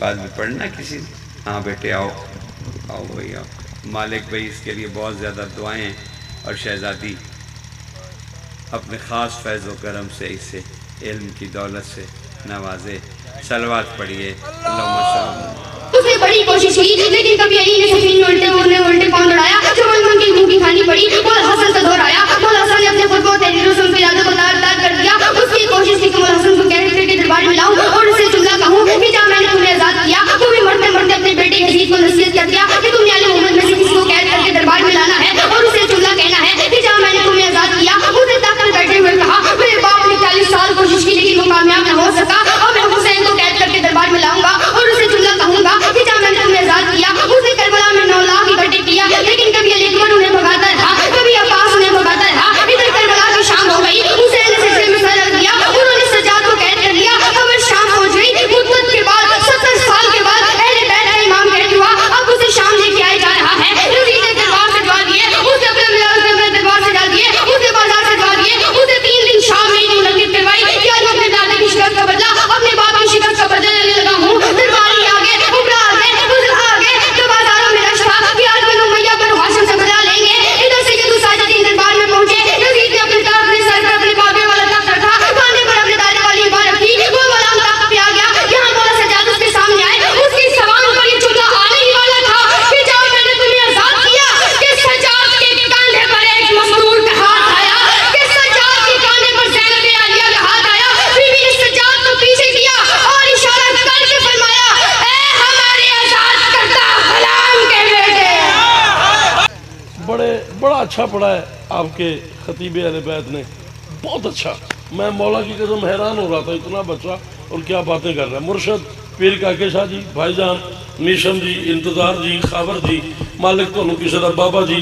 बाद में पढ़ना किसी। हाँ बेटे आओ आओ भाई आओ। मालिक भाई इसके लिए बहुत ज़्यादा दुआएं और शहज़ादी अपने ख़ास फैज़ व करम से इसे इल्म की दौलत से नवाजे। सलवात पढ़िए। उसने बड़ी कोशिश की लेकिन कभी अली ने सफीन में उल्टे पांव दौड़ाया। जब मन की मुंह की खानी पड़ी बोल हसन से दोहराया। बोल हसन ने अपने खुद को तेरी रसूल की यादों को तार-तार कर दिया। उसकी कोशिश थी कि बोल हसन को कहर के दरबार में लाऊं और उसे जुमला कहूं कि जब मैंने तुम्हें आजाद किया तो भी मरते मरते अपने बेटे यजीद को नसीहत कर दिया कि तुमने अली मोहम्मद में से किसी को कैद करके दरबार में लाना है और उसे जुमला कहना है कि जब मैंने तुम्हें आजाद किया। उसने ताकत बैठे हुए कहा मेरे बाप ने 40 साल कोशिश की लेकिन वो कामयाब न हो सका और मैं हुसैन को कैद करके दरबार में लाऊंगा और उसे जुमला कहूंगा कि जब मैंने तुम्हें आजाद किया। उसने करबला में 9 लाख इकट्ठे किया लेकिन कभी अली अकबर उन्हें भगाता रहा, कभी अब्बास उन्हें भगाता रहा। इधर करबला की शाम हो गई। हुसैन ने सिलसिले में सर रख दिया। उन्होंने सज्जाद को कैद कर लिया। खबर शाम पहुंच गई। मुद्दत के बाद 70 साल के बाद अहले बैत का इमाम कैद हुआ। अब उसे शाम लेके आया जा रहा है। यजीद ने दरबार से दवा दिए। उसने अपने दरबार से डाल दिए। उसने बाजार से दवा दिए। उसने 3 दिन शाम में मुनक्किद करवाई कि आज अपने दादा की शिकस्त का बदला अपने बाप की शिकस्त का बदला लेने लगा हूं। दरबारी आगे उमरा आगे बुजुर्ग आगे तो बाजारों में रश था कि आज बनु उमैया बनु हाशिम से बदला लेंगे। इधर से यदु साजिदीन दरबार में पहुंचे। यजीद ने अपने ताक अपने सर पर अपने बाबे वाला तख्त रखा, खाने पर अपने दादे वाली बार रखी। वो गुलाम तख्त पे आ गया। यहाँ बोला सज्जाद उसके सामने आए। उसकी सवाल पर ये चूल्हा आने ही वाला था कि जब मैंने तुम्हें आजाद किया कि सज्जाद के कांधे पर एक मसरूर का हाथ आया, कि सज्जाद के कांधे पर ज़ैनब आलिया का हाथ आया। बीवी ने सज्जाद को पीछे किया और इशारा करके फरमाया ए हमारे आजाद करता गुलाम के बेटे। बड़ा अच्छा पढ़ा है आपके खतीब अहले बैत ने, बहुत अच्छा। मैं मौला की कसम हैरान हो रहा था, इतना बच्चा और क्या बातें कर रहा है। मुर्शद पीर काके शाह जी, भाईजान नीशम जी, इंतजार जी, खावर जी, मालिक तो किसी बाबा जी।